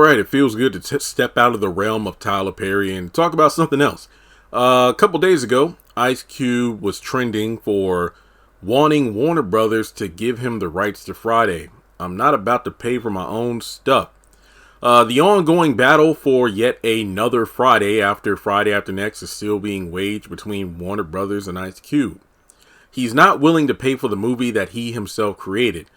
right, it feels good to step out of the realm of Tyler Perry and talk about something else. A couple days ago, Ice Cube was trending for wanting Warner Brothers to give him the rights to Friday. I'm not about to pay for my own stuff. The ongoing battle for yet another Friday after next is still being waged between Warner Brothers and Ice Cube. He's not willing to pay for the movie that he himself created.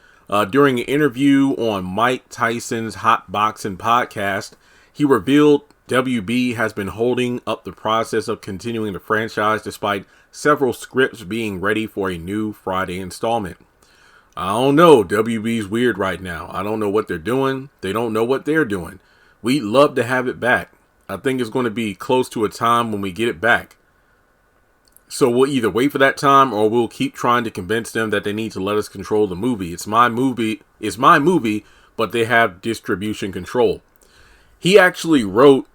During an interview on Mike Tyson's Hot Boxing podcast, he revealed WB has been holding up the process of continuing the franchise despite several scripts being ready for a new Friday installment. I don't know. WB's weird right now. I don't know what they're doing. They don't know what they're doing. We'd love to have it back. I think it's going to be close to a time when we get it back. So we'll either wait for that time or we'll keep trying to convince them that they need to let us control the movie. It's my movie, but they have distribution control. He actually wrote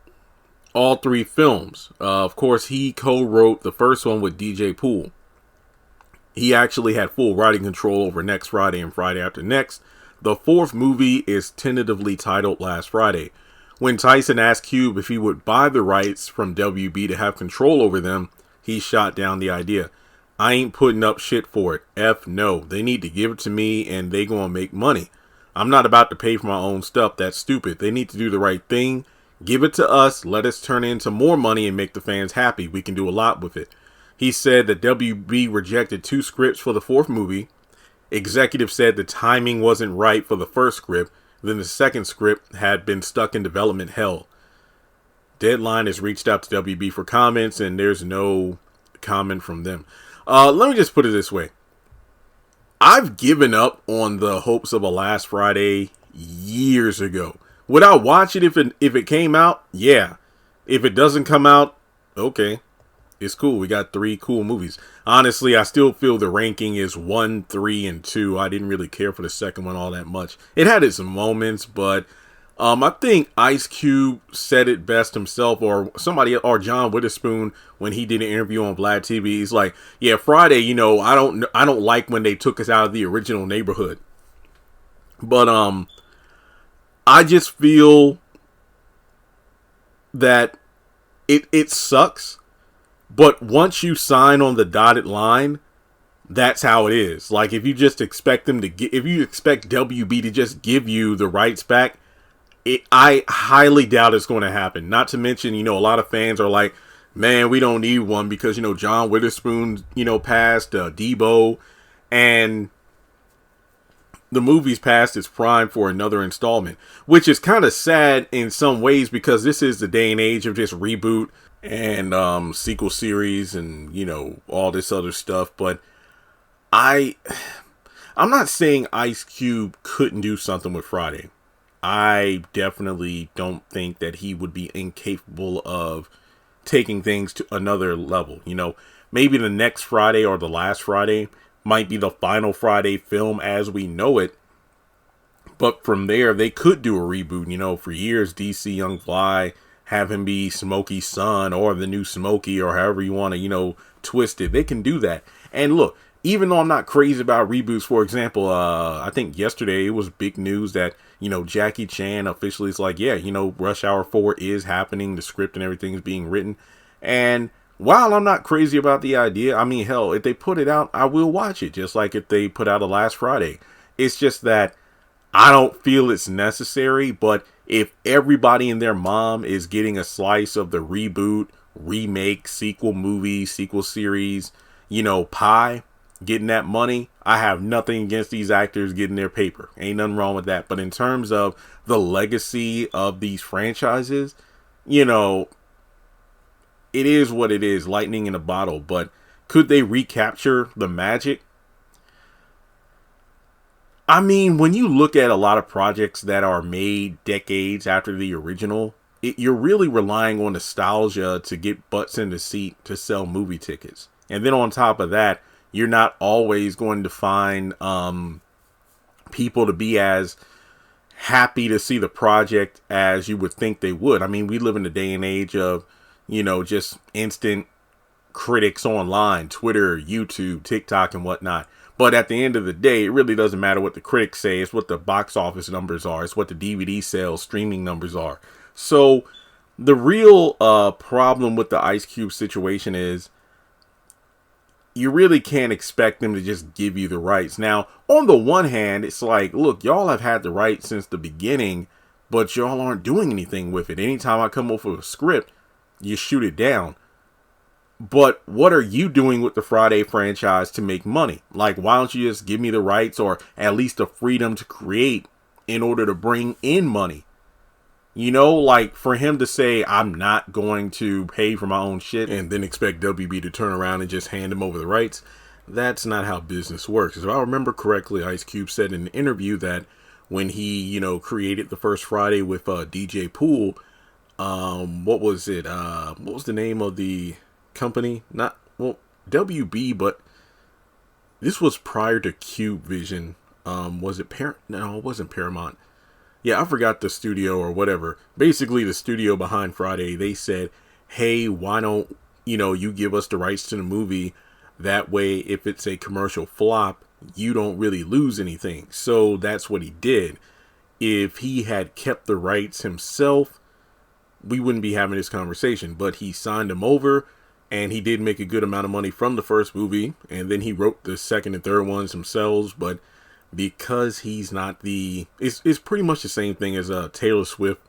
all three films. Of course, he co-wrote the first one with DJ Poole. He actually had full writing control over Next Friday and Friday After Next. The fourth movie is tentatively titled Last Friday. When Tyson asked Cube if he would buy the rights from WB to have control over them, he shot down the idea. I ain't putting up shit for it. F no. They need to give it to me and they gonna make money. I'm not about to pay for my own stuff. That's stupid. They need to do the right thing. Give it to us. Let us turn it into more money and make the fans happy. We can do a lot with it. He said that WB rejected 2 scripts for the fourth movie. Executives said the timing wasn't right for the first script. Then the second script had been stuck in development hell. Deadline has reached out to WB for comments, and there's no comment from them. Let me just put it this way. I've given up on the hopes of a Last Friday years ago. Would I watch it if it came out? Yeah. If it doesn't come out, okay. It's cool. We got 3 cool movies. Honestly, I still feel the ranking is 1, 3, and 2. I didn't really care for the second one all that much. It had its moments, but I think Ice Cube said it best himself, or John Witherspoon, when he did an interview on Vlad TV. He's like, yeah, Friday, I don't like when they took us out of the original neighborhood. But I just feel that it sucks. But once you sign on the dotted line, that's how it is. Like, if you just expect if you expect WB to just give you the rights back, I highly doubt it's going to happen. Not to mention, a lot of fans are like, man, we don't need one because, John Witherspoon, passed, Debo, and the movie's past its prime for another installment, which is kind of sad in some ways because this is the day and age of just reboot and sequel series and, all this other stuff. But I'm not saying Ice Cube couldn't do something with Friday. I definitely don't think that he would be incapable of taking things to another level. Maybe the next Friday or the last Friday might be the final Friday film as we know it. But from there, they could do a reboot. For years, DC Young Fly, have him be Smokey's son or the new Smokey or however you want to, twist it. They can do that. And look, even though I'm not crazy about reboots, for example, I think yesterday it was big news that, Jackie Chan officially is like, yeah, Rush Hour 4 is happening. The script and everything is being written. And while I'm not crazy about the idea, I mean, hell, if they put it out, I will watch it. Just like if they put out a Last Friday. It's just that I don't feel it's necessary. But if everybody and their mom is getting a slice of the reboot, remake, sequel movie, sequel series, pie, getting that money, I have nothing against these actors getting their paper. Ain't nothing wrong with that. But in terms of the legacy of these franchises, it is what it is, lightning in a bottle. But could they recapture the magic? I mean, when you look at a lot of projects that are made decades after the original, you're really relying on nostalgia to get butts in the seat to sell movie tickets. And then on top of that, you're not always going to find people to be as happy to see the project as you would think they would. I mean, we live in a day and age of, just instant critics online, Twitter, YouTube, TikTok, and whatnot. But at the end of the day, it really doesn't matter what the critics say. It's what the box office numbers are. It's what the DVD sales, streaming numbers are. So the real problem with the Ice Cube situation is you really can't expect them to just give you the rights. Now, on the one hand, it's like, look, y'all have had the rights since the beginning, but y'all aren't doing anything with it. Anytime I come up with a script, you shoot it down. But what are you doing with the Friday franchise to make money? Like, why don't you just give me the rights or at least the freedom to create in order to bring in money? You know, like for him to say, I'm not going to pay for my own shit and then expect WB to turn around and just hand him over the rights. That's not how business works. If I remember correctly, Ice Cube said in an interview that when he, created the first Friday with DJ Pool, what was it? What was the name of the company? Not, well, WB, but this was prior to Cube Vision. Was it No, it wasn't Paramount. Yeah, I forgot the studio or whatever. Basically, the studio behind Friday, they said, hey, why don't, you give us the rights to the movie? That way, if it's a commercial flop, you don't really lose anything. So that's what he did. If he had kept the rights himself, we wouldn't be having this conversation. But he signed them over, and he did make a good amount of money from the first movie. And then he wrote the second and third ones himself, but because he's not it's pretty much the same thing as Taylor Swift,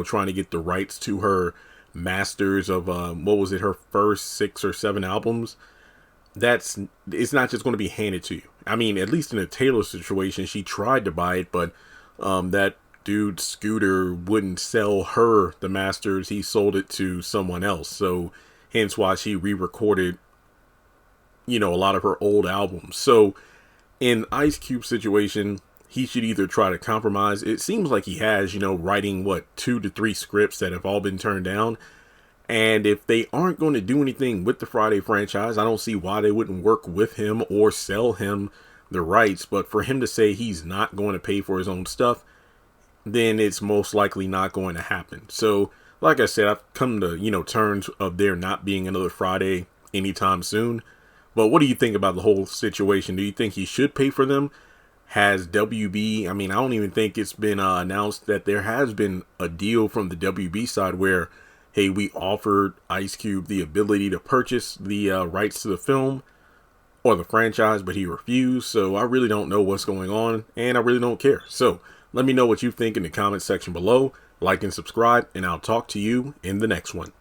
trying to get the rights to her masters of what was it, her first 6 or 7 albums. It's not just going to be handed to you. I mean, at least in a Taylor situation, she tried to buy it, but that dude Scooter wouldn't sell her the masters. He sold it to someone else, so hence why she re-recorded a lot of her old albums. So in Ice Cube situation, he should either try to compromise. It seems like he has, writing 2 to 3 scripts that have all been turned down. And if they aren't going to do anything with the Friday franchise, I don't see why they wouldn't work with him or sell him the rights. But for him to say he's not going to pay for his own stuff, then it's most likely not going to happen. So, like I said, I've come to, terms of there not being another Friday anytime soon. But what do you think about the whole situation? Do you think he should pay for them? Has WB, I don't even think it's been announced that there has been a deal from the WB side where, hey, we offered Ice Cube the ability to purchase the rights to the film or the franchise, but he refused. So I really don't know what's going on, and I really don't care. So let me know what you think in the comment section below. Like and subscribe, and I'll talk to you in the next one.